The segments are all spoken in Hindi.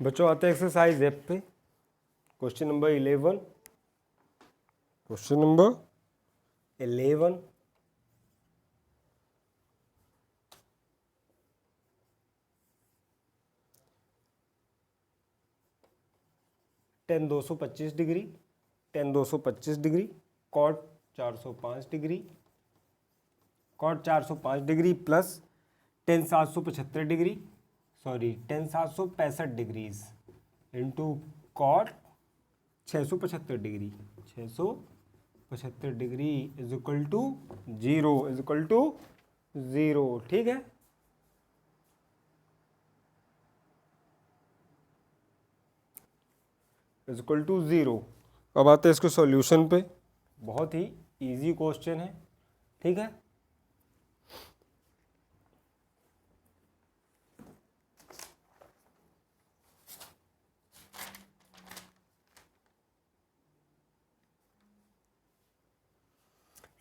बच्चों आते हैं एक्सरसाइज एफ पे। Question number 11। Question number 11। Tan 225 degree, tan 225 degree, cot 405 degree, cot 405 degree plus tan 775 degree, sorry tan 765 degrees into cot 675 degree, 675 degree is equal to zero, is equal to zero. ठीक है, इज इक्वल टू जीरो। अब आते हैं इसके सॉल्यूशन पे। बहुत ही इजी क्वेश्चन है। ठीक है,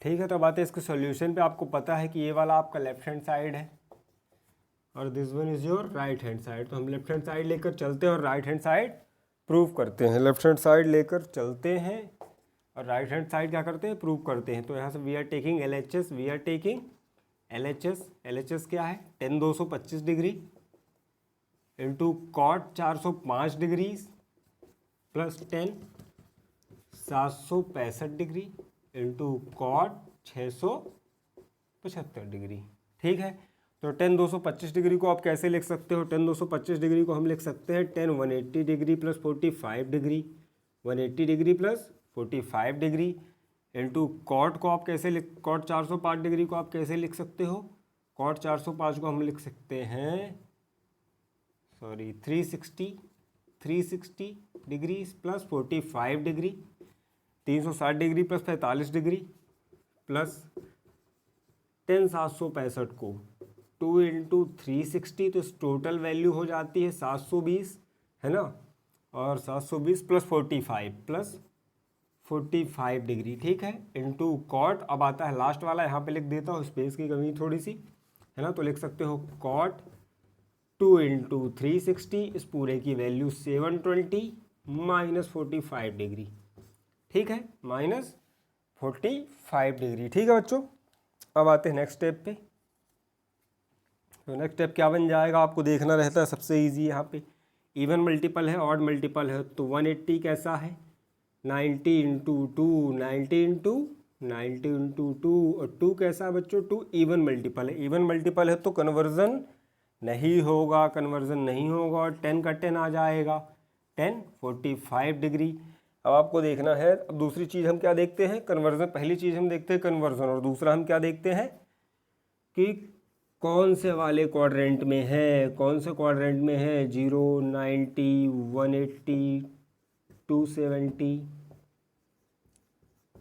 ठीक है। तो अब आते हैं इसके सॉल्यूशन पे। आपको पता है कि ये वाला आपका लेफ्ट हैंड साइड है और this one is your right hand side. तो हम लेफ्ट हैंड साइड लेकर चलते हैं और राइट हैंड साइड प्रूव करते हैं। लेफ्ट हैंड साइड लेकर चलते हैं और राइट हैंड साइड क्या करते हैं, प्रूव करते हैं। तो यहाँ से we are taking L H S, we are taking L H S. L H S क्या है, tan 225 degree into cot 405 degrees plus tan 765 degree into cot 675 degree. ठीक है, तो टेन 225 डिग्री को आप कैसे लिख सकते हो? टेन 225 डिग्री को हम लिख सकते हैं tan 180 degree plus 45 degree, 180 degree plus 45 degree into cot को आप कैसे लिख, कॉट 405 डिग्री को आप कैसे लिख सकते हो? कॉट 405 को हम लिख सकते हैं, sorry 360 degree plus 45 degree, 360 degree plus 45 degree plus tan 765 को 2 इंटू 360, तो टोटल वैल्यू हो जाती है 720, है ना। और 720 प्लस 45 डिग्री, ठीक है, इंटू कॉट। अब आता है लास्ट वाला, यहाँ पे लिख देता हूँ, स्पेस की कमी थोड़ी सी है ना। तो लिख सकते हो कॉट 2 इंटू 360, इस पूरे की वैल्यू 720 माइनस 45 डिग्री। ठीक है, माइनस 45 डिग्री। ठीक है बच्चों, अब आते हैं नेक्स्ट स्टेप पे। तो नेक्स्ट स्टेप क्या बन जाएगा, आपको देखना रहता है। सबसे इजी यहाँ पे इवन मल्टीपल है, ऑड मल्टीपल है। तो 180 कैसा है, 90 इंटू 2, 90 इंटू 2, और 2 कैसा है बच्चों, 2 इवन मल्टीपल है। इवन मल्टीपल है तो कन्वर्जन नहीं होगा, कन्वर्जन नहीं होगा, और 10 का 10 आ जाएगा, 10 45 डिग्री। अब आपको देखना है, अब दूसरी चीज़ हम क्या देखते हैं, कन्वर्जन। पहली चीज़ हम देखते हैं कन्वर्जन, और दूसरा हम क्या देखते हैं कि कौन से वाले क्वाड्रेंट में है, कौन से क्वाड्रेंट में है। 0, 90, 180, 270,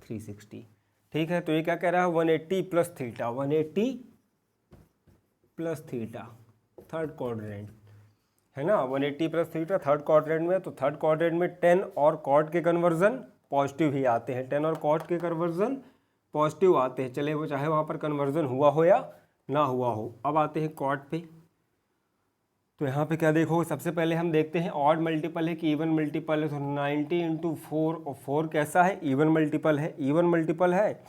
360। ठीक है, तो ये क्या कह रहा है, 180 plus theta, 180 plus theta, third quadrant है ना। 180 प्लस थीटा थर्ड क्वाड्रेंट में। तो थर्ड क्वाड्रेंट में 10 और कॉट के कन्वर्जन पॉजिटिव ही आते हैं, 10 और कॉट के कन्वर्जन पॉजिटिव आते हैं, चले वो चाहे वहाँ पर कन्वर्जन हुआ हो या ना हुआ हो। अब आते हैं कॉट पे। तो यहाँ पे क्या देखो, सबसे पहले हम देखते हैं ऑड मल्टीपल है कि इवन मल्टीपल है। तो 90 इंटू 4, और 4 कैसा है, इवन मल्टीपल है, इवन मल्टीपल है।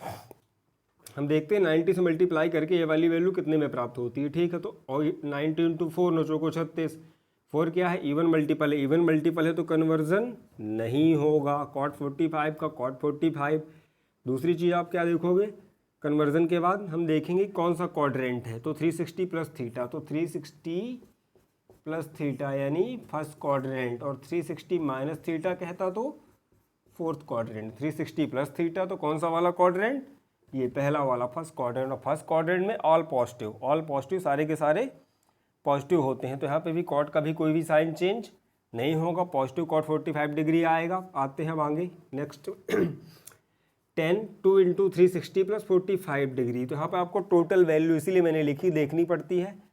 हम देखते हैं 90 से मल्टीप्लाई करके ये वाली वैल्यू कितने में प्राप्त होती है। ठीक है, तो 90 इंटू 4 9 चौको 36, 4 क्या है, इवन मल्टीपल है। इवन मल्टीपल है तो कन्वर्जन नहीं होगा, कॉट 45 का कॉट 45। दूसरी चीज़ आप क्या देखोगे, कन्वर्जन के बाद हम देखेंगे कौन सा क्वाड्रेंट है। तो 360 प्लस थीटा, तो 360 प्लस थीटा यानी फर्स्ट क्वाड्रेंट, और 360 माइनस थीटा कहता तो फोर्थ क्वाड्रेंट। 360 प्लस थीटा तो कौन सा वाला क्वाड्रेंट, ये पहला वाला फर्स्ट क्वाड्रेंट। और फर्स्ट क्वाड्रेंट में ऑल पॉजिटिव, ऑल पॉजिटिव, सारे के सारे पॉजिटिव होते हैं। तो यहाँ पे भी कॉट का भी कोई भी साइन चेंज नहीं होगा, पॉजिटिव कॉट 45 डिग्री आएगा। आते हैं अब आगे नेक्स्ट 10 2 इंटू 360 प्लस 45 डिग्री। तो यहाँ पे आपको टोटल वैल्यू, इसीलिए मैंने लिखी, देखनी पड़ती है।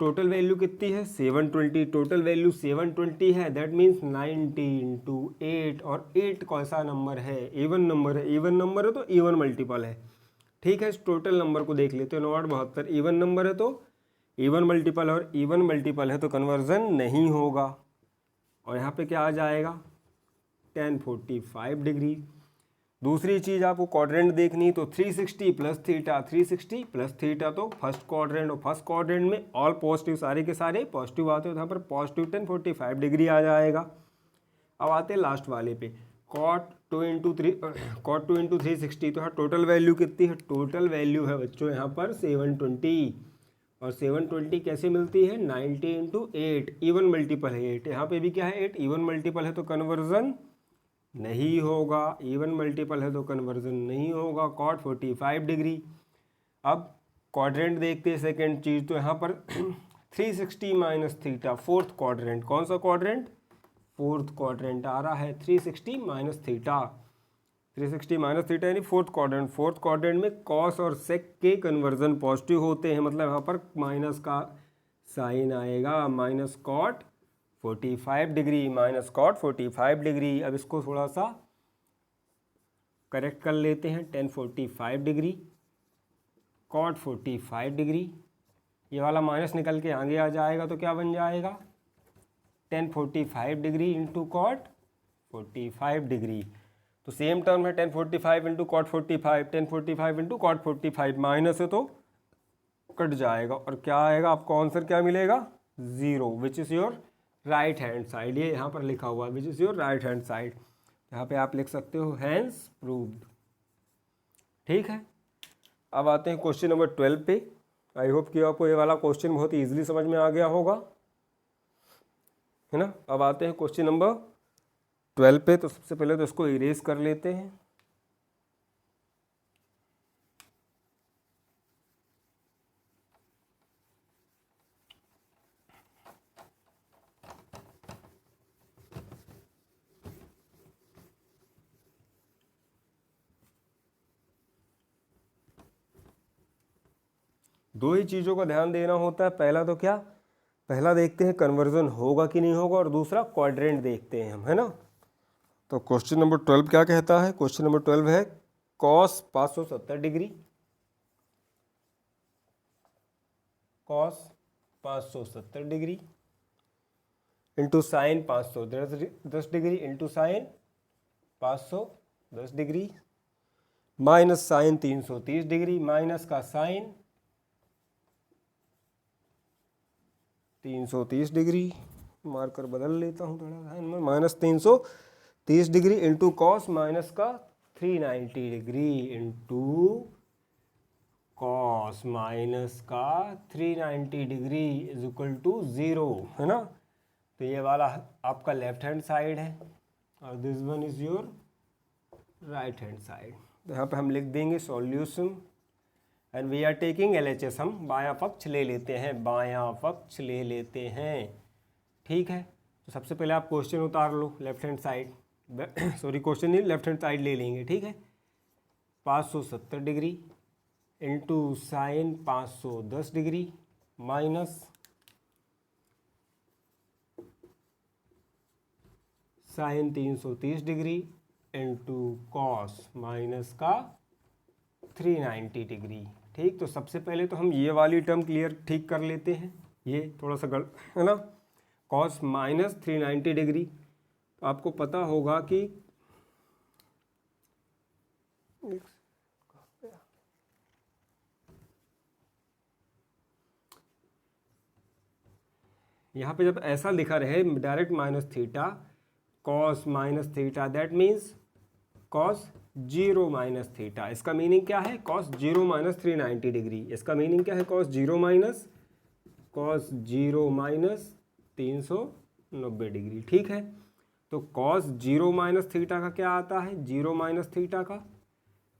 टोटल वैल्यू कितनी है, 720, टोटल वैल्यू 720 है। दैट मीन्स 90 इंटू 8, और 8 कौन सा नंबर है, इवन नंबर है। इवन नंबर है तो इवन मल्टीपल है। ठीक है, इस टोटल नंबर को देख लेते हैं, 9 8 72, इवन नंबर है तो इवन मल्टीपल, और इवन मल्टीपल है तो कन्वर्जन नहीं होगा। और यहाँ पे क्या आ जाएगा 1045 डिग्री। दूसरी चीज़ आपको क्वाड्रेंट देखनी तो 360 प्लस थीटा, 360 प्लस थीटा तो फर्स्ट क्वाड्रेंट, और फर्स्ट क्वाड्रेंट में ऑल पॉजिटिव, सारे के सारे पॉजिटिव आते हो, तो यहाँ पर पॉजिटिव 1045 डिग्री आ जाएगा। अब आते हैं लास्ट वाले पे, cot 2 इंटू 360, तो यहाँ टोटल वैल्यू कितनी है, टोटल वैल्यू है बच्चों यहाँ पर 720, और 720 कैसे मिलती है 90 इंटू 8, इवन मल्टीपल है 8, यहाँ पे भी क्या है 8, इवन मल्टीपल है तो कन्वर्जन नहीं होगा, इवन मल्टीपल है तो कन्वर्जन नहीं होगा, cot 45 डिग्री। अब क्वाड्रेंट देखते हैं सेकेंड चीज़, तो यहाँ पर 360 माइनस थीटा, फोर्थ क्वाड्रेंट, कौन सा क्वाड्रेंट, फोर्थ क्वाड्रेंट आ रहा है 360 माइनस थीटा, 360 माइनस थीटा यानी फोर्थ क्वाड्रेंट। फोर्थ क्वाड्रेंट में कॉस और सेक के कन्वर्जन पॉजिटिव होते हैं, मतलब यहाँ पर माइनस का साइन आएगा, minus cot 45 degree, minus cot 45 degree. अब इसको थोड़ा सा करेक्ट कर लेते हैं, 1045 डिग्री कॉट 45 डिग्री, ये वाला माइनस निकल के आगे आ जाएगा तो क्या बन जाएगा 1045 डिग्री इंटू कॉट 45 डिग्री। तो सेम टर्म है 1045 into cot 45, 1045 into cot 45, minus है तो कट जाएगा और क्या आएगा, आपको आंसर क्या मिलेगा 0, which is your right hand side. ये यहाँ पर लिखा हुआ है which is your right hand side, यहाँ पे आप लिख सकते हो हैंस प्रूव्ड। ठीक है, अब आते हैं क्वेश्चन नंबर 12 पे। आई होप कि आपको ये वाला क्वेश्चन बहुत ही ईजिली समझ में आ गया होगा, है ना। अब आते हैं क्वेश्चन नंबर 12 पे। तो सबसे पहले तो इसको इरेज कर लेते हैं। दो ही चीज़ों का ध्यान देना होता है, पहला तो क्या, पहला देखते हैं कन्वर्जन होगा कि नहीं होगा, और दूसरा क्वाड्रेंट देखते हैं हम, है ना। तो क्वेश्चन नंबर 12 क्या कहता है, क्वेश्चन नंबर 12 है cos 570 degree, cos 570 degree into sine 510 degree into sine 510 degree minus sine 330 degree, minus का साइन 330 डिग्री, मार्कर बदल लेता हूँ थोड़ा साइन में, minus 330 degree into cos minus का 390 डिग्री इंटू कॉस माइनस का 390 डिग्री इज इक्वल टू 0, है ना। तो ये वाला आपका लेफ्ट हैंड साइड है और this one is your right hand side. तो यहाँ पे हम लिख देंगे solution and we are taking LHS, हम बायां पक्ष ले लेते हैं, बायां पक्ष ले लेते हैं। ठीक है, तो सबसे पहले आप क्वेश्चन उतार लो left hand side, sorry question नहीं, लेफ्ट हैंड साइड ले लेंगे। ठीक है, 570 degree into sine 510 degree minus sine 330 degree into cos minus का 390 डिग्री। ठीक, तो सबसे पहले तो हम ये वाली टर्म क्लियर ठीक कर लेते हैं, ये थोड़ा सा गलत है ना, कॉस माइनस 390 डिग्री। तो आपको पता होगा कि यहाँ पे जब ऐसा लिखा रहे direct minus theta cos minus theta, that means cos 0 minus theta, इसका मीनिंग क्या है कॉस 0 माइनस 390 डिग्री, इसका मीनिंग क्या है कॉस 0 माइनस 390 डिग्री। ठीक है, तो कॉस 0 माइनस थीटा का क्या आता है, 0 माइनस थीटा का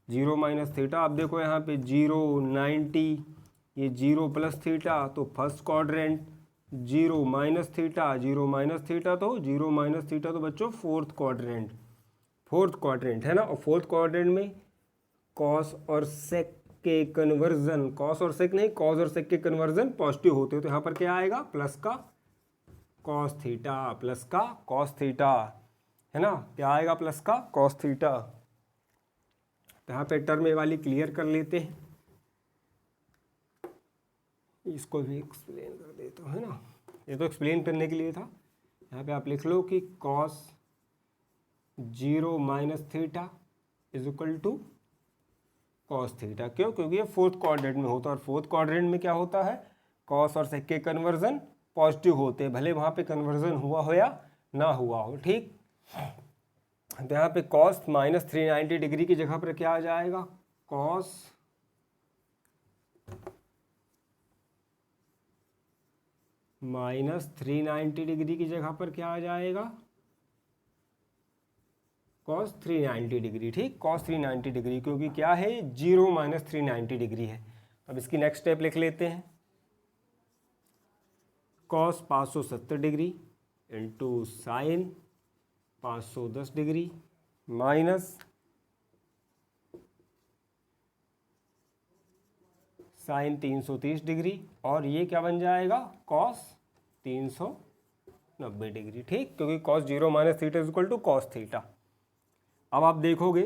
0 माइनस थीटा, आप देखो यहाँ पे 0 90, ये 0 प्लस थीटा तो first quadrant, 0 minus theta, 0 minus theta तो 0 माइनस थीटा तो बच्चों फोर्थ क्वाड्रेंट, फोर्थ क्वाड्रेंट है ना। और फोर्थ क्वाड्रेंट में कॉस और सेक के कन्वर्जन, कॉस और सेक नहीं, कॉस और सेक के कन्वर्जन पॉजिटिव होते हैं, तो यहाँ पर क्या आएगा प्लस का कॉस थीटा, प्लस का कॉस थीटा, है ना, क्या आएगा प्लस का कॉस थीटा। तो यहाँ पे टर्म ए वाली क्लियर कर लेते हैं, इसको भी एक्सप्लेन कर देता हूँ, है ना, ये तो एक्सप्लेन करने के लिए था, यहाँ पे आप लिख लो कि cos 0 minus theta is equal to cos theta. क्यों? क्योंकि ये फोर्थ क्वाड्रेंट में होता है, और फोर्थ क्वाड्रेंट में क्या होता है, कॉस और सेक के कन्वर्जन पॉजिटिव होते हैं, भले वहाँ पे कन्वर्जन हुआ हो या ना हुआ हो। ठीक, तो यहाँ पे कॉस माइनस 390 डिग्री की जगह पर क्या आ जाएगा, कॉस माइनस 390 डिग्री की जगह पर क्या आ जाएगा, कॉस 390 डिग्री। ठीक, कॉस 390 डिग्री, क्योंकि क्या है 0 माइनस 390 डिग्री है। अब इसकी नेक्स्ट स्टेप लिख लेते हैं, cos 570 degree into sine 510 degree minus sine 330 degree, और ये क्या बन जाएगा, कॉस 390 डिग्री। ठीक, क्योंकि cos 0 minus theta is equal to cos theta. अब आप देखोगे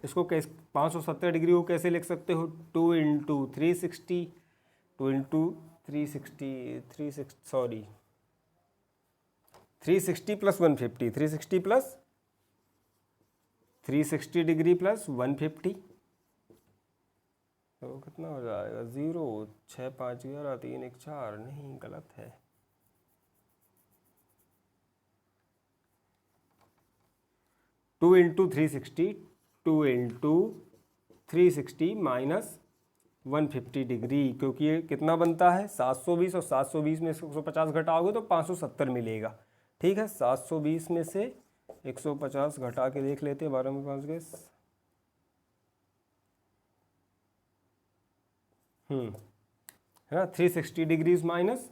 इसको कैसे 570 डिग्री को कैसे लिख सकते हो, 2 into 360 2 into 360 plus 150, 360 plus 360 degree plus 150, तो कितना हो जाएगा, 0 6 5 11 3 1 4, नहीं गलत है, 2 इंटू 360 माइनस 150 डिग्री, क्योंकि ये कितना बनता है 720, और 720 में से 150 घटाओगे तो 570 मिलेगा। ठीक है, 720 में से 150 घटा के देख लेते हैं, 12 में 5 गए, है ना, 360 degrees minus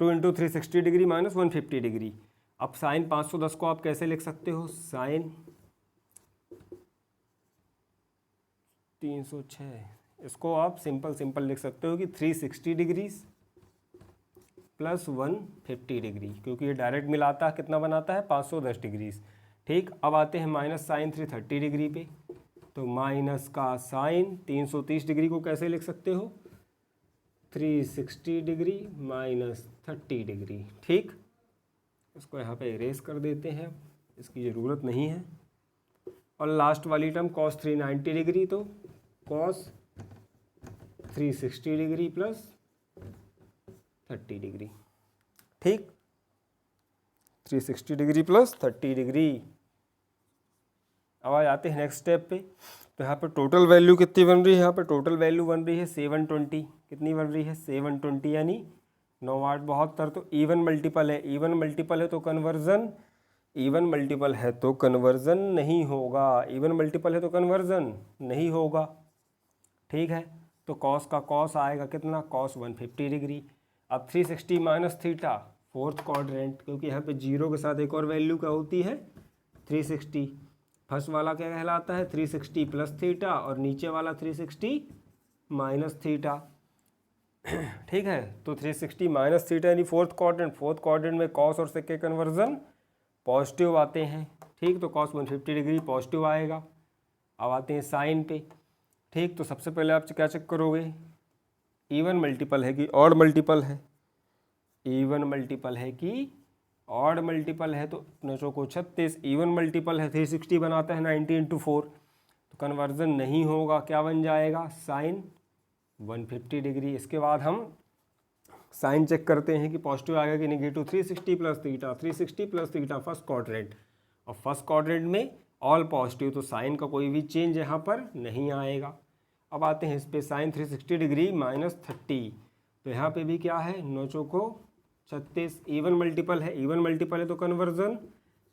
2 into 360 degree minus 150 degree. अब साइन 510 को आप कैसे लिख सकते हो, साइन 306, इसको आप सिंपल लिख सकते हो कि 360 डिग्रीज प्लस 150 डिग्री, क्योंकि ये डायरेक्ट मिलाता है, कितना बनाता है 510 डिग्रीज। ठीक, अब आते हैं माइनस साइन 330 डिग्री पे, तो माइनस का साइन 330 डिग्री को कैसे लिख सकते हो, 360 डिग्री माइनस 30 डिग्री। ठीक, इसको यहाँ पे इरेज कर देते हैं, इसकी ज़रूरत नहीं है। और लास्ट वाली टर्म कॉस 390 डिग्री, तो कॉस 360 डिग्री प्लस 30 डिग्री। ठीक, 360 डिग्री प्लस 30 डिग्री। अब आ जाते हैं नेक्स्ट स्टेप पे, तो यहाँ पे टोटल वैल्यू कितनी बन रही है, यहाँ पे टोटल वैल्यू बन रही है 720, कितनी बन रही है 720, यानी 9 8 72, तो इवन मल्टीपल है, इवन मल्टीपल है तो कन्वर्जन, इवन मल्टीपल है तो कन्वर्जन नहीं होगा, इवन मल्टीपल है तो कन्वर्जन नहीं होगा। ठीक है, तो कॉस का कॉस आएगा कितना, कॉस 150 डिग्री। अब 360 माइनस थीटा फोर्थ क्वाड्रेंट, क्योंकि यहाँ पे 0 के साथ एक और वैल्यू क्या होती है 360, फर्स्ट वाला क्या कहलाता है 360 प्लस थीटा, और नीचे वाला 360 माइनस थीटा। ठीक है, तो 360 माइनस थीटा यानी फोर्थ क्वाड्रेंट में कॉस और सेक के कन्वर्जन पॉजिटिव आते हैं। ठीक, तो कॉस 150 डिग्री पॉजिटिव आएगा। अब आते हैं साइन पे। ठीक, तो सबसे पहले आप क्या चेक करोगे, इवन मल्टीपल है कि ऑड मल्टीपल है, इवन मल्टीपल है कि ऑड मल्टीपल है, तो 9 को 36, इवन मल्टीपल है 360 बनाता है 90 इंटू 4, तो कन्वर्जन नहीं होगा, क्या बन जाएगा साइन 150 डिग्री। इसके बाद हम साइन चेक करते हैं कि पॉजिटिव आएगा कि negative, 360 plus theta, 360 plus theta first quadrant, और फर्स्ट क्वाड्रेंट में ऑल पॉजिटिव, तो साइन का कोई भी चेंज यहाँ पर नहीं आएगा। अब आते हैं इस पे, साइन 360 डिग्री माइनस 30, तो यहाँ पे भी क्या है 9 को 36, इवन मल्टीपल है तो कन्वर्जन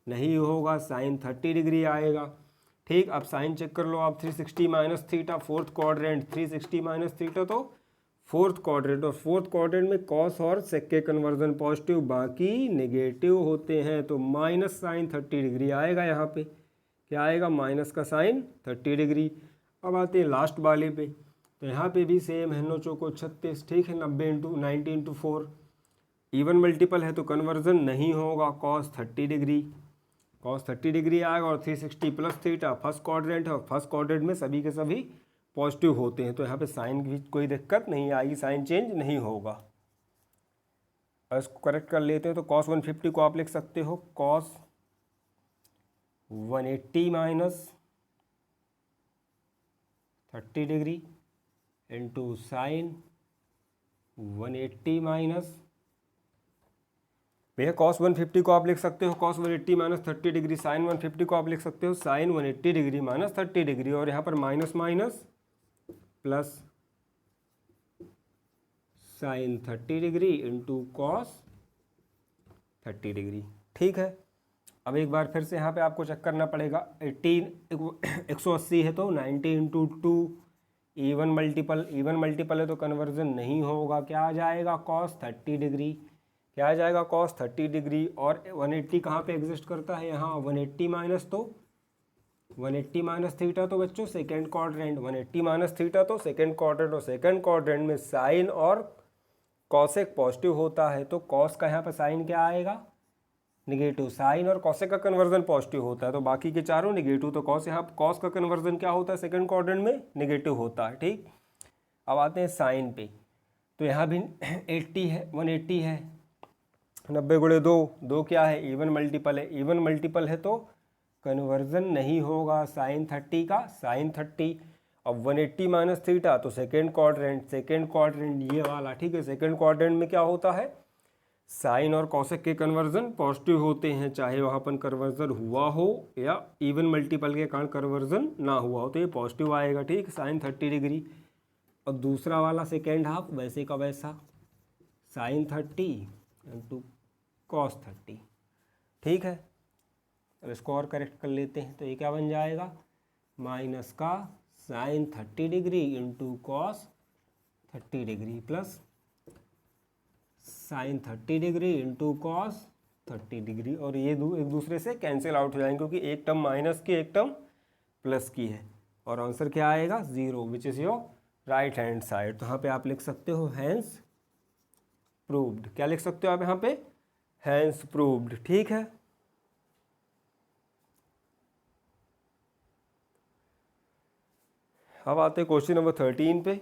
नहीं होगा, साइन 30 डिग्री आएगा। ठीक, अब साइन चेक कर लो आप, 360 minus theta fourth quadrant, 360 minus theta तो फोर्थ क्वाड्रेंट, और फोर्थ क्वाड्रेंट में कॉस और सेक के कन्वर्जन पॉजिटिव, बाकी नेगेटिव होते हैं, तो माइनस साइन 30 डिग्री आएगा। यहाँ पे क्या आएगा, माइनस का साइन 30 डिग्री। अब आते हैं लास्ट वाले पे, तो यहाँ पे भी सेम है, 9 को 36, ठीक है, 90 इंटू 4, इवन मल्टीपल है तो कन्वर्जन नहीं होगा, कॉस 30 डिग्री आएगा, और 360 प्लस थीटा फर्स्ट क्वाड्रेंट है, और फर्स्ट क्वाड्रेंट में सभी के सभी पॉजिटिव होते हैं, तो यहाँ पे साइन की कोई दिक्कत नहीं आएगी, साइन चेंज नहीं होगा। और इसको करेक्ट कर लेते हैं तो cos 150 को आप लिख सकते हो cos 180 minus 30 degree into sign 180 minus, भैया cos 150 को आप लिख सकते हो cos 180 माइनस 30 डिग्री, साइन 150 को आप लिख सकते हो साइन 180 डिग्री माइनस 30 डिग्री, और यहाँ पर minus minus plus sine 30 degree into cos 30 degree. ठीक है, अब एक बार फिर से यहाँ पे आपको चेक करना पड़ेगा। 180 है तो 90 इंटू 2, इवन मल्टीपल है तो कन्वर्जन नहीं होगा, क्या आ जाएगा cos 30 डिग्री, क्या आ जाएगा cos 30 डिग्री। और 180 कहाँ पे एग्जिस्ट करता है, यहाँ 180 माइनस, तो 180 माइनस थीटा तो बच्चों सेकेंड क्वाड्रेंट, 180 माइनस थीटा तो सेकेंड क्वाड्रेंट, और सेकेंड क्वाड्रेंट में साइन और कॉसेक पॉजिटिव होता है, तो कॉस का यहाँ पर साइन क्या आएगा, निगेटिव। साइन और कॉसेक का कन्वर्जन पॉजिटिव होता है तो बाकी के चारों निगेटिव, तो कॉस यहाँ कॉस का कन्वर्जन क्या होता है सेकंड क्वाड्रेंट में, निगेटिव होता है। ठीक, अब आते हैं साइन पे, तो यहाँ भी 80 है, 180 है, 90 गुणे 2, 2 क्या है, इवन मल्टीपल है, इवन मल्टीपल है तो कन्वर्जन नहीं होगा साइन 30 का, साइन 30। अब 180 माइनस थीटा तो सेकेंड क्वाड्रेंट ये वाला। ठीक है, सेकेंड क्वाड्रेंट में क्या होता है, साइन और कॉसेक के कन्वर्जन पॉजिटिव होते हैं, चाहे वहाँ पर कन्वर्जन हुआ हो या इवन मल्टीपल के कारण कन्वर्जन ना हुआ हो, तो ये पॉजिटिव आएगा। ठीक, साइन 30 डिग्री। और दूसरा वाला सेकेंड हाफ वैसे का वैसा साइन 30 इंटू कॉस 30। ठीक है, अब इसको और करेक्ट कर लेते हैं, तो ये क्या बन जाएगा, माइनस का sine 30 degree into cos 30 degree plus sine 30 degree into cos 30 degree, और ये एक दूसरे से कैंसिल आउट हो जाएंगे क्योंकि एक टर्म माइनस की एक टर्म प्लस की है, और आंसर क्या आएगा 0, which is your right hand side. तो यहाँ पे आप लिख सकते हो हैंस प्रूव्ड, क्या लिख सकते हो आप यहाँ पे, हैंस प्रूव्ड। ठीक है, अब आते हैं क्वेश्चन नंबर 13 पे।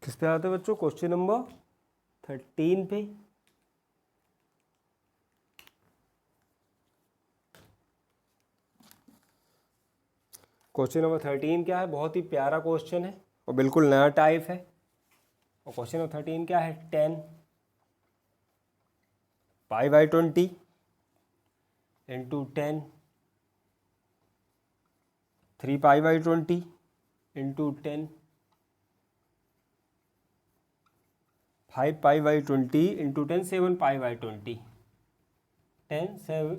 किस पे आते हैं बच्चों, क्वेश्चन नंबर 13 पे। क्वेश्चन नंबर 13 क्या है, बहुत ही प्यारा क्वेश्चन है और बिल्कुल नया टाइप है। और क्वेश्चन नंबर 13 क्या है, 10 pi by 20 into 10 3 pi by 20 into 10 5 pi by 20 into 10 7 pi by 20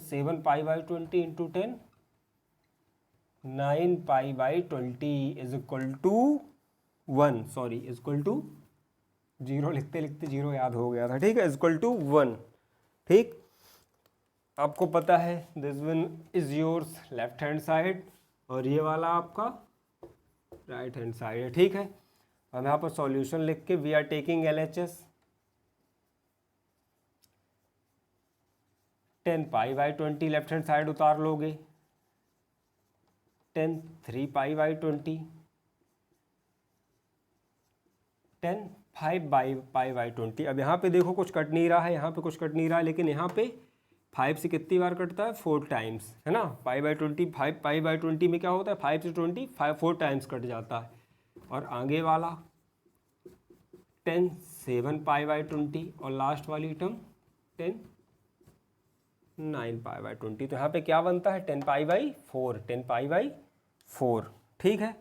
7 pi by 20 into 10 9 pi by 20 is equal to 1, sorry is equal to 0, लिखते लिखते 0 याद हो गया था। ठीक है, इज इक्वल टू 1। ठीक, आपको पता है this one is yours left hand side और ये वाला आपका राइट हैंड साइड है। ठीक है, अब यहाँ पर सॉल्यूशन लिख के we are taking LHS 10 pi by 20 left hand side उतार लोगे, 10 3 पाई बाई 20 10 5 पाई बाई 20। अब यहाँ पे देखो कुछ कट नहीं रहा है, यहाँ पे कुछ कट नहीं रहा है, लेकिन यहाँ पे 5 से कितनी बार कटता है, 4 टाइम्स, है ना। पाई बाई 20 5 पाई बाई 20 में क्या होता है, 5 से 20 4 टाइम्स कट जाता है। और आगे वाला 10 7 पाई बाई 20 और लास्ट वाली टर्म 10 9 पाई बाई 20। तो यहाँ पे क्या बनता है, 10 पाई बाई 4, 10 पाई बाई 4। ठीक है,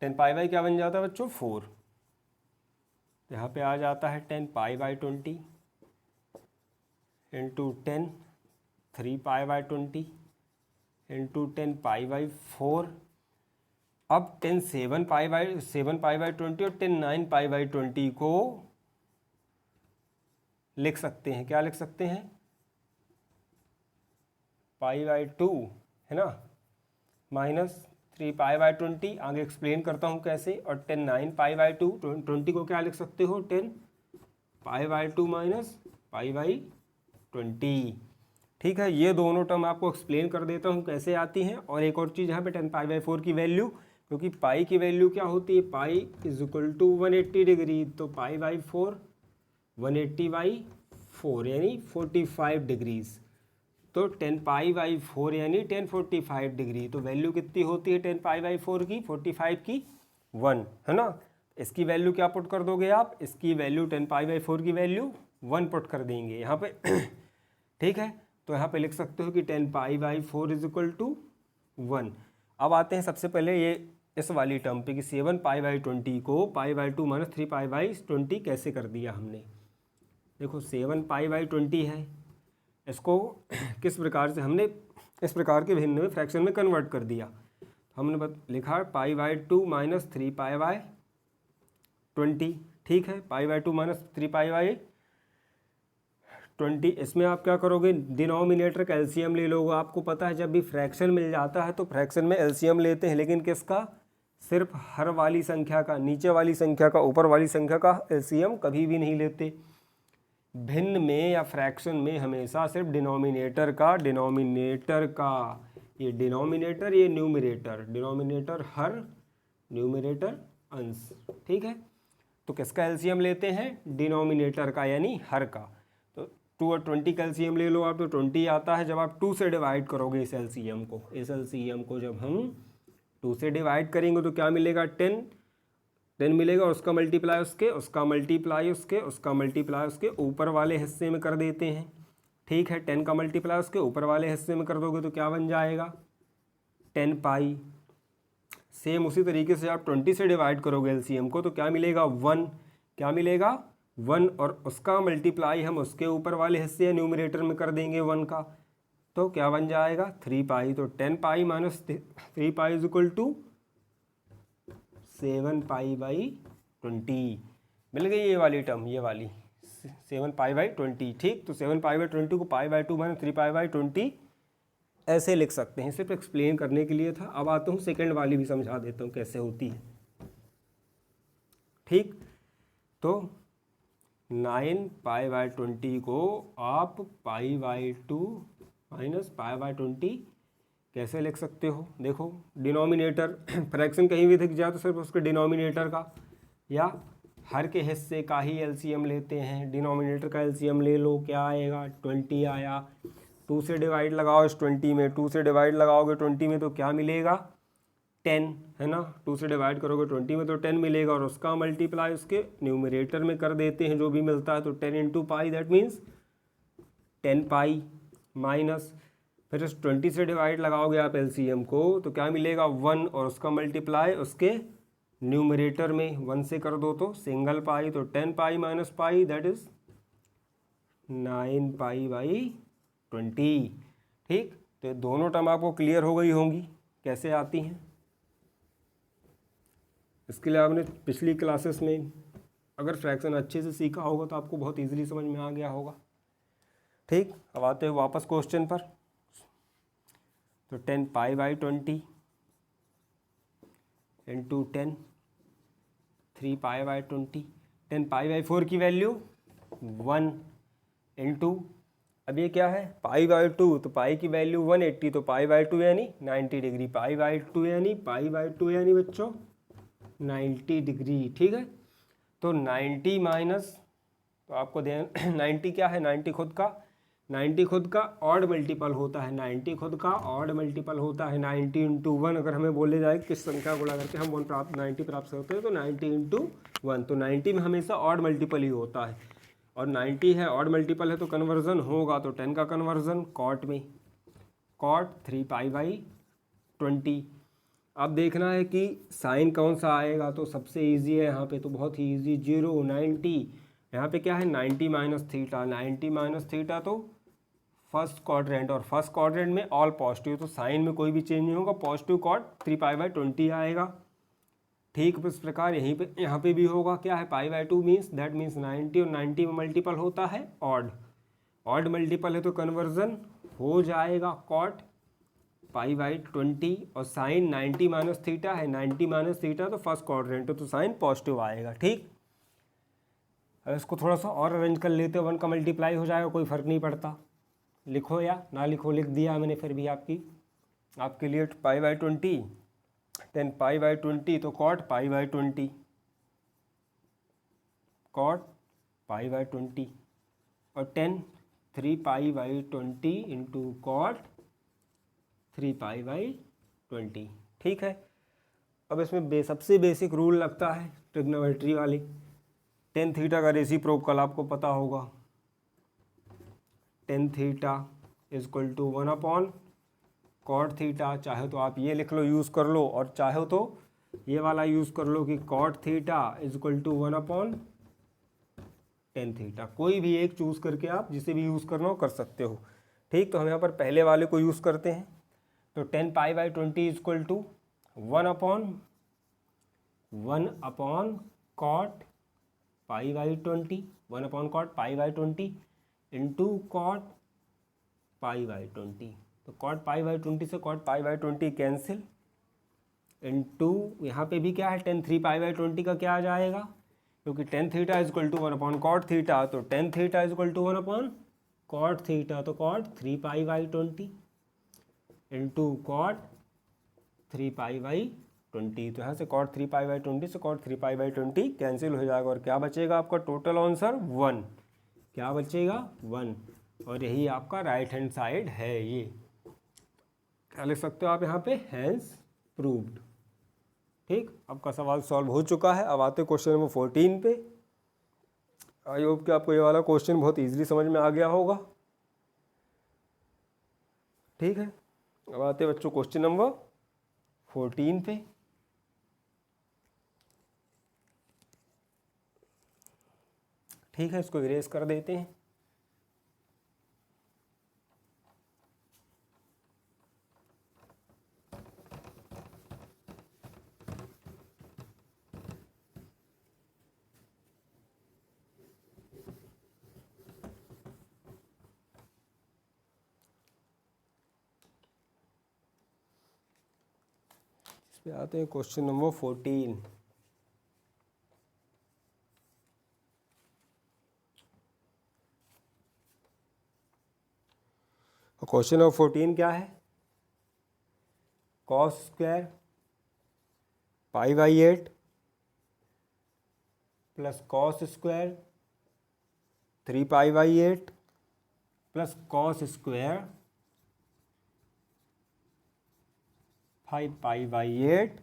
10 पाई बाई क्या बन जाता है बच्चों, 4। यहाँ पे आ जाता है 10 pi by 20 into 10 3 pi by 20 into 10 pi by 4। अब 10 7 पाई बाई 20 और 10 9 पाई बाई 20 को लिख सकते हैं, क्या लिख सकते हैं, π/2 है ना, -3π/20। आगे एक्सप्लेन करता हूँ कैसे। और 10 9π/2, 20 को क्या लिख सकते हो, 10π/2 -π/20। ठीक है, ये दोनों टर्म आपको एक्सप्लेन कर देता हूँ कैसे आती हैं। और एक और चीज़ यहाँ पे 10π/4 की वैल्यू, क्योंकि पाई की वैल्यू क्या होती है, पाई = 180 डिग्री, तो π/4 180/4 यानी 45 डिग्रीज, तो 10π/4 यानी 1045 डिग्री। तो वैल्यू कितनी होती है 10π/4 की, 45 की 1 है ना। इसकी वैल्यू क्या पुट कर दोगे आप, इसकी वैल्यू 10π/4 की वैल्यू 1 पुट कर देंगे यहाँ पे ठीक है, तो यहाँ पे लिख सकते हो कि 10π/4 = 1। अब आते हैं सबसे पहले ये इस वाली टर्म पे कि 7π/20 को π/2 - 3π/20 कैसे कर दिया हमने। देखो 7π/20 है, इसको किस प्रकार से हमने इस प्रकार के भिन्न में फ्रैक्शन में कन्वर्ट कर दिया। हमने लिखा π/2 - 3π/20। ठीक है, π/2 - 3π/20। इसमें आप क्या करोगे, डिनोमिनेटर का एलसीएम ले लोगे। आपको पता है जब भी फ्रैक्शन मिल जाता है तो फ्रैक्शन में एलसीएम लेते हैं, लेकिन किसका, सिर्फ हर वाली संख्या का, नीचे वाली संख्या का, ऊपर वाली संख्या का एलसीएम कभी भी नहीं लेते। भिन्न में या फ्रैक्शन में हमेशा सिर्फ डिनोमिनेटर का, ये डिनोमिनेटर, ये न्यूमरेटर, डिनोमिनेटर हर, न्यूमरेटर अंश। ठीक है, तो किसका एलसीएम लेते हैं, डिनोमिनेटर का यानी हर का। तो 2 और 20 का एलसीएम ले लो आप, तो 20 आता है जब आप 2 से डिवाइड करोगे इस एलसीएम को। इस एलसीएम को जब हम 2 से डिवाइड करेंगे तो क्या मिलेगा, 10 मिलेगा, उसका मल्टीप्लाई उसके, उसका मल्टीप्लाई उसके, उसका मल्टीप्लाई उसके ऊपर वाले हिस्से में कर देते हैं। ठीक है, 10 का मल्टीप्लाई उसके ऊपर वाले हिस्से में कर दोगे तो क्या बन जाएगा, 10π। सेम उसी तरीके से आप 20 से डिवाइड करोगे एलसीएम को तो क्या मिलेगा, 1। क्या मिलेगा, 1, और उसका मल्टीप्लाई हम उसके ऊपर वाले हिस्से या न्यूमरेटर में कर देंगे 1 का, तो क्या बन जाएगा, 3π। तो 10π - 3π = 7π/20। मिल गई ये वाली टर्म, ये वाली 7π/20। ठीक, तो 7π/20 को π/2 - 3π/20 ऐसे लिख सकते हैं, सिर्फ एक्सप्लेन करने के लिए था। अब आता हूँ सेकंड वाली भी समझा देता हूँ कैसे होती है। ठीक, तो 9π/20 को आप π/2 - π/20 कैसे लिख सकते हो। देखो डिनोमिनेटर फ्रैक्शन कहीं भी दिख जाए तो सिर्फ उसके डिनोमिनेटर का या हर के हिस्से का ही एलसीएम लेते हैं। डिनोमिनेटर का एलसीएम ले लो, क्या आएगा, 20 आया। 2 से डिवाइड लगाओ इस 20 में, 2 से डिवाइड लगाओगे 20 में तो क्या मिलेगा, 10 है ना। 2 से डिवाइड करोगे 20 में तो 10 मिलेगा, और उसका मल्टीप्लाई उसके न्यूमरेटर में कर देते हैं जो भी मिलता है, तो 10 × π, दैट मीन्स 10π माइनस, फिर इस 20 से डिवाइड लगाओगे आप एलसीएम को तो क्या मिलेगा, 1, और उसका मल्टीप्लाई उसके न्यूमरेटर में 1 से कर दो तो सिंगल पाई, तो 10π - π दैट इज 9π/20। ठीक, तो ये दोनों टर्म आपको क्लियर हो गई होंगी कैसे आती हैं। इसके लिए आपने पिछली क्लासेस में अगर फ्रैक्शन अच्छे से सीखा होगा तो आपको बहुत इजीली समझ में आ गया होगा। ठीक, अब आते हैं वापस क्वेश्चन पर। तो 10π/20 × 10, 3π/20, 10π/4 की वैल्यू 1 इंटू, अब ये क्या है, π/2, तो पाई की वैल्यू 180, तो π/2 यानी 90 डिग्री, π/2 यानी बच्चों 90 डिग्री। ठीक है, तो 90 माइनस, तो आपको ध्यान 90 क्या है, 90 खुद का ऑड मल्टीपल होता है, 90 खुद का ऑड मल्टीपल होता है। 90 × 1 अगर हमें बोले जाए किस संख्या गुणा करके हम 90 प्राप्त करते हैं तो 90 × 1, तो 90 में हमेशा ऑड मल्टीपल ही होता है, और 90 है ऑड मल्टीपल है तो कन्वर्जन होगा, तो 10 का कन्वर्जन कॉट में, कॉट 3π/20। अब देखना है कि साइन कौन सा आएगा, तो सबसे ईजी है यहाँ पे, तो बहुत ही ईजी, 0 90, यहाँ पे क्या है 90 - थीटा, 90 - थीटा तो फर्स्ट क्वाड्रेंट, और फर्स्ट क्वाड्रेंट में ऑल पॉजिटिव, तो साइन में कोई भी चेंज नहीं होगा, पॉजिटिव कॉट 3π/20 आएगा। ठीक इस प्रकार यहाँ पे भी होगा, क्या है pi by 2 means that means 90, और 90 में मल्टीपल होता है ऑड मल्टीपल है तो कन्वर्जन हो जाएगा कॉट पाई बाई 20, और साइन 90 माइनस थीटा है, 90 माइनस थीटा तो फर्स्ट क्वाड्रेंट है तो साइन पॉजिटिव आएगा। ठीक, अब इसको थोड़ा सा और अरेंज कर लेते हैं, 1 का मल्टीप्लाई हो जाएगा, कोई फर्क नहीं पड़ता, लिखो या ना लिखो, लिख दिया मैंने फिर भी आपके लिए पाई बाई 20, 10 पाई बाई 20 तो cot pi by 20, cot pi by 20, और 10 3 pi by 20 into cot 3 pi by 20। ठीक है, अब इसमें सबसे बेसिक रूल लगता है ट्रिग्नोमेट्री वाली, टेन थीटा का रेसिप्रोकल आपको पता होगा, tan theta is equal to 1 upon cot theta, चाहे तो आप ये लिख लो यूज़ कर लो, और चाहे तो ये वाला यूज़ कर लो कि cot theta is equal to 1 upon tan theta, कोई भी एक चूज़ करके आप जिसे भी यूज़ करना हो कर सकते हो। ठीक, तो हम यहाँ पर पहले वाले को यूज़ करते हैं, तो 10 pi by 20 is equal to 1 upon cot pi by 20, 1 upon cot pi by 20 into cot pi by 20, तो कॉट पाई बाई 20 से cot pi by 20 cancel, into यहाँ पे भी क्या है 10 3 पाई बाई 20 का क्या आ जाएगा, क्योंकि tan theta is equal to 1 upon cot theta, तो tan theta is equal to 1 upon cot theta, तो cot 3 pi by 20 into cot 3 pi by 20, तो यहाँ से कॉट 3 पाई बाई 20 से कॉट 3 पाई बाई 20 कैंसिल हो जाएगा, और क्या बचेगा आपका टोटल आंसर 1, क्या बचेगा 1, और यही आपका राइट हैंड साइड है। ये क्या लिख सकते हो आप यहाँ पे, हैंस प्रूव्ड। ठीक, आपका सवाल सॉल्व हो चुका है। अब आते क्वेश्चन नंबर 14 पे। आई होप कि आपको ये वाला क्वेश्चन बहुत इजीली समझ में आ गया होगा। ठीक है, अब आते बच्चों क्वेश्चन नंबर 14 पे। ठीक है, इसको इरेज कर देते हैं। इस पे आते हैं क्वेश्चन नंबर 14। क्वेश्चन नंबर 14 क्या है, cos square pi by 8 plus cos square 3 pi by 8 plus cos square 5 pi by 8,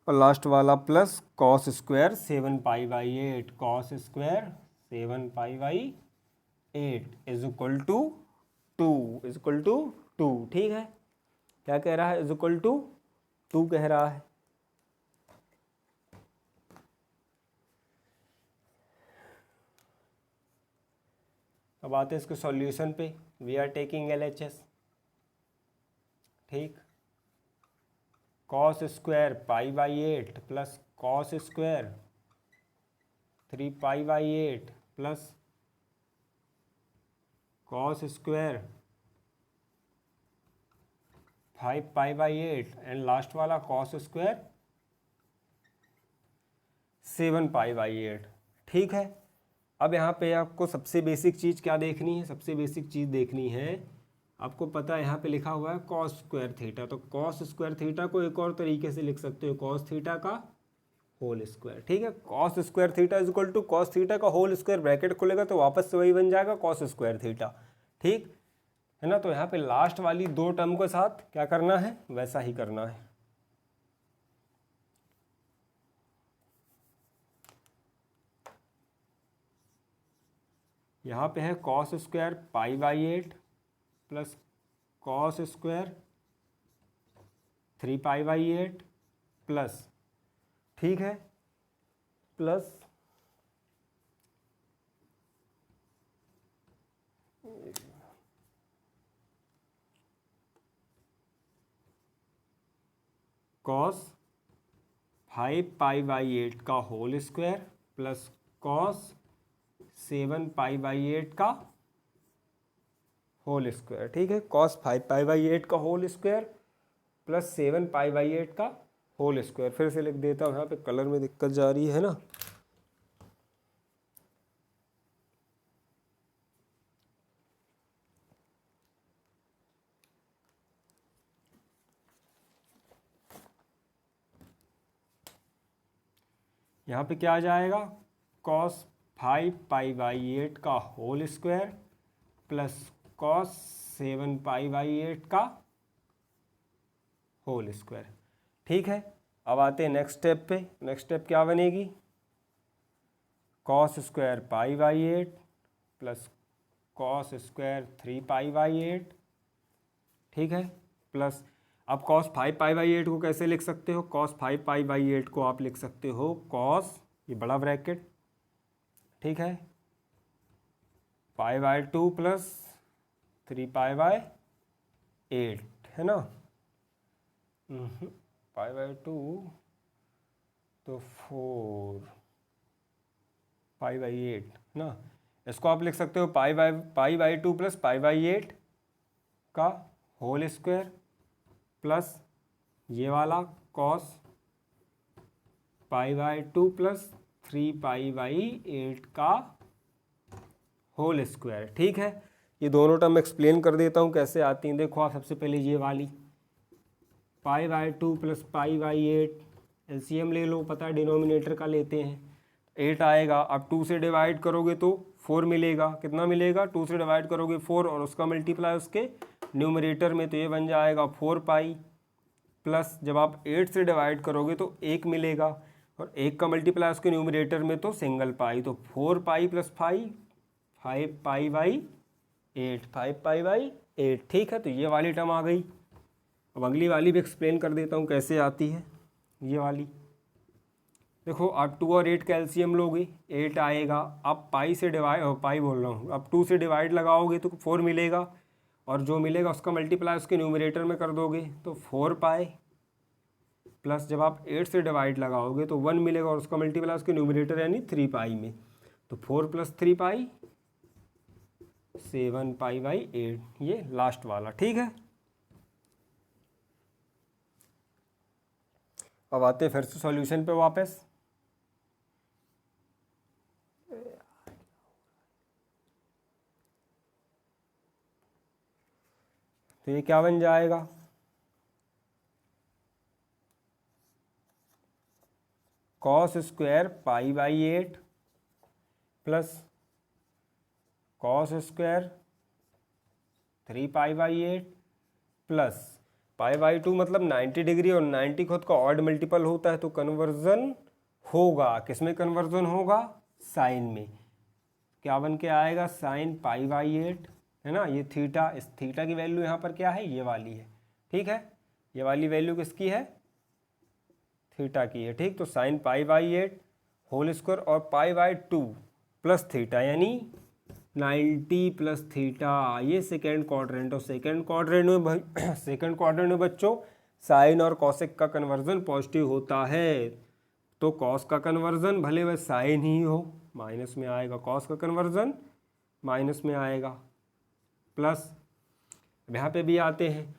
और लास्ट वाला plus cos square 7 pi by 8, cos square 7 pi by 8 is equal to 2। ठीक है, क्या कह रहा है, इज इक्वल टू 2 कह रहा है। अब आते हैं इसके सॉल्यूशन पे। We are taking LHS। ठीक, cos square pi by 8 plus cos square 3 pi by 8 plus cos square 5 pi by 8, and last वाला कॉस स्क्वायर 7 पाई बाई 8। ठीक है, अब यहाँ पे आपको सबसे बेसिक चीज़ क्या देखनी है, सबसे बेसिक चीज़ देखनी है, आपको पता है यहाँ पे लिखा हुआ है कॉस स्क्वायर थीटा, तो कॉस स्क्वायर थीटा को एक और तरीके से लिख सकते हो, कॉस थीटा का होल स्क्वायर। ठीक है, cos square theta is equal to cos theta का होल स्क्वायर, ब्रैकेट खुलेगा तो वापस से वही बन जाएगा कॉस स्क्वायर थीटा। ठीक है ना, तो यहाँ पे लास्ट वाली 2 टर्म के साथ क्या करना है, वैसा ही करना है। यहाँ पे है cos square pi by 8 plus cos square 3 pi by 8 plus, ठीक है, प्लस कॉस 5π/8 का होल स्क्वायर प्लस कॉस 7π/8 का होल स्क्वायर। ठीक है, कॉस 5π/8 का होल स्क्वायर प्लस 7π/8 का होल स्क्वायर। फिर से लिख देता हूँ, यहाँ पे कलर में दिक्कत जा रही है ना। यहाँ पे क्या आ जाएगा, कॉस 5π/8 का होल स्क्वायर प्लस कॉस 7π/8 का होल स्क्वायर। ठीक है, अब आते हैं नेक्स्ट स्टेप पे। नेक्स्ट स्टेप क्या बनेगी, cos square π/8 plus cos square 3π/8। ठीक है, प्लस अब कॉस 5π/8 को कैसे लिख सकते हो, कॉस 5π/8 को आप लिख सकते हो कॉस, ये बड़ा ब्रैकेट, ठीक है, π/2 प्लस 3π/8 है ना। π/2 तो 4π/8 ना। इसको आप लिख सकते हो π/2 प्लस π/8 का होल स्क्वायर प्लस ये वाला कॉस π/2 प्लस 3π/8 का होल स्क्वायर। ठीक है, ये दोनों टर्म एक्सप्लेन कर देता हूँ कैसे आती हैं। देखो आप सबसे पहले ये वाली π/2 प्लस π/8 एलसीएम ले लो, पता है डिनोमिनेटर का लेते हैं, 8 आएगा। अब 2 से डिवाइड करोगे तो 4 मिलेगा। कितना मिलेगा, 2 से डिवाइड करोगे 4 और उसका मल्टीप्लाई उसके न्यूमरेटर में, तो ये बन जाएगा 4π प्लस जब आप 8 से डिवाइड करोगे तो 1 मिलेगा और 1 का मल्टीप्लाई उसके न्यूमरेटर में तो सिंगल पाई, तो 4π प्लस 5π/8। ठीक है, तो ये वाली टर्म आ गई। अब अगली वाली भी एक्सप्लेन कर देता हूँ कैसे आती है। ये वाली देखो, आप 2 और 8 का एलसीएम लोगे 8 आएगा। आप पाई से डिवाइड, पाई बोल रहा हूँ, अब 2 से डिवाइड लगाओगे तो 4 मिलेगा और जो मिलेगा उसका मल्टीप्लाई उसके न्यूमरेटर में कर दोगे तो 4π प्लस जब आप 8 से डिवाइड लगाओगे तो 1 मिलेगा और उसका मल्टीप्लाई उसके न्यूमरेटर यानी 3π में, तो 4 प्लस 3π 7π/8, ये लास्ट वाला। ठीक है, अब आते फिर से सॉल्यूशन पे वापस। तो ये क्या बन जाएगा, cos square π/8 plus cos square 3π/8 plus π/2 मतलब 90 डिग्री और 90 खुद का ऑड मल्टीपल होता है, तो कन्वर्जन होगा, किसमें कन्वर्जन होगा, साइन में। क्या बन के आएगा, साइन π/8 है ना। ये थीटा, इस थीटा की वैल्यू यहाँ पर क्या है, ये वाली है। ठीक है, ये वाली वैल्यू किसकी है, थीटा की है। ठीक, तो साइन π/8 होल स्क्वायर और π/2 प्लस थीटा यानी 90 प्लस थीटा, ये सेकेंड क्वाड्रेंट। और सेकेंड क्वाड्रेंट में बच्चों साइन और कॉसेक का कन्वर्जन पॉजिटिव होता है, तो कॉस का कन्वर्जन भले वह साइन ही हो माइनस में आएगा, कॉस का कन्वर्जन माइनस में आएगा, प्लस यहाँ पे भी आते हैं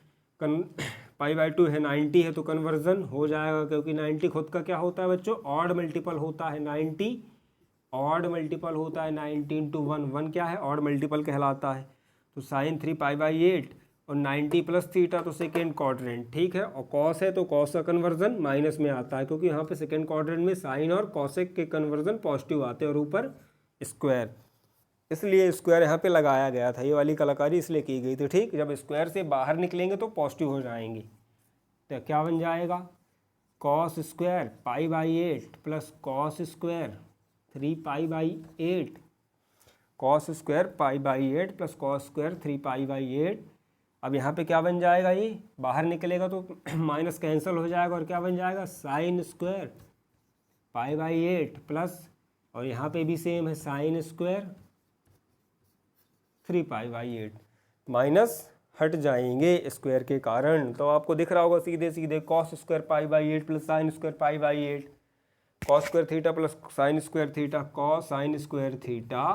π/2 है 90 है तो कन्वर्जन हो जाएगा, क्योंकि 90 खुद का क्या होता है बच्चों, ऑड मल्टीपल होता है। 90 ऑड मल्टीपल होता है, 90 × 1, 1 क्या है, ऑड मल्टीपल कहलाता है। तो साइन 3π/8 और 90 प्लस थीटा तो सेकेंड क्वाड्रेंट। ठीक है, और कॉस है तो कॉस का कन्वर्जन माइनस में आता है, क्योंकि यहाँ पे सेकेंड क्वाड्रेंट में साइन और कॉसेक के कन्वर्जन पॉजिटिव आते हैं और ऊपर स्क्वायर, इसलिए स्क्वायर यहाँ पे लगाया गया था। ये वाली कलाकारी इसलिए की गई थी। ठीक, जब स्क्वायर से बाहर निकलेंगे तो पॉजिटिव हो जाएंगे, तो क्या बन जाएगा, cos square π/8 plus cos square 3π/8, cos square π/8 plus cos square 3π/8। अब यहाँ पे क्या बन जाएगा, ये बाहर निकलेगा तो माइनस कैंसिल हो जाएगा और क्या बन जाएगा, साइन स्क्वायर π/8 प्लस, और यहाँ पे भी सेम है, साइन स्क्वायर 3π/8 माइनस हट जाएंगे स्क्वायर के कारण। तो आपको दिख रहा होगा सीधे सीधे cos square pi by 8 plus sine square pi by 8, cos square theta plus sine square theta, cos sine square theta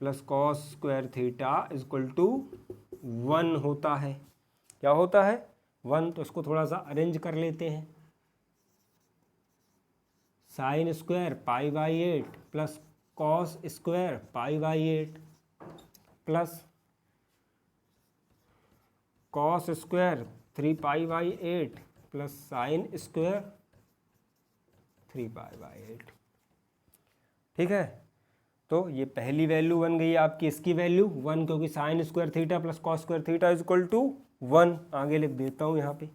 plus cos square theta is equal to 1 होता है। क्या होता है? 1। तो इसको थोड़ा सा अरेंज कर लेते हैं। Sign square pi by 8 plus cos square pi by 8 plus cos square 3 pi by 8 plus sine square 3 pi by 8। ठीक है, तो ये पहली वैल्यू बन गई आपकी, इसकी वैल्यू 1, क्योंकि sine square theta plus cos square theta is equal to 1। आगे लिख देता हूँ यहाँ पे।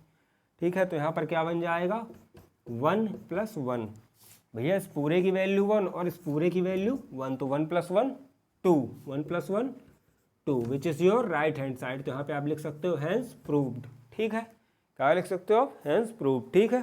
ठीक है, तो यहाँ पर क्या बन जाएगा? 1 प्लस 1। भैया इस पूरे की वैल्यू 1 और इस पूरे की वैल्यू 1, तो 1 plus 1 2, 1 plus 1 2 which is your right hand side. तो यहाँ पे आप लिख सकते हो हैंस प्रूव्ड। ठीक है, क्या लिख सकते हो आप? Hence proved. ठीक है।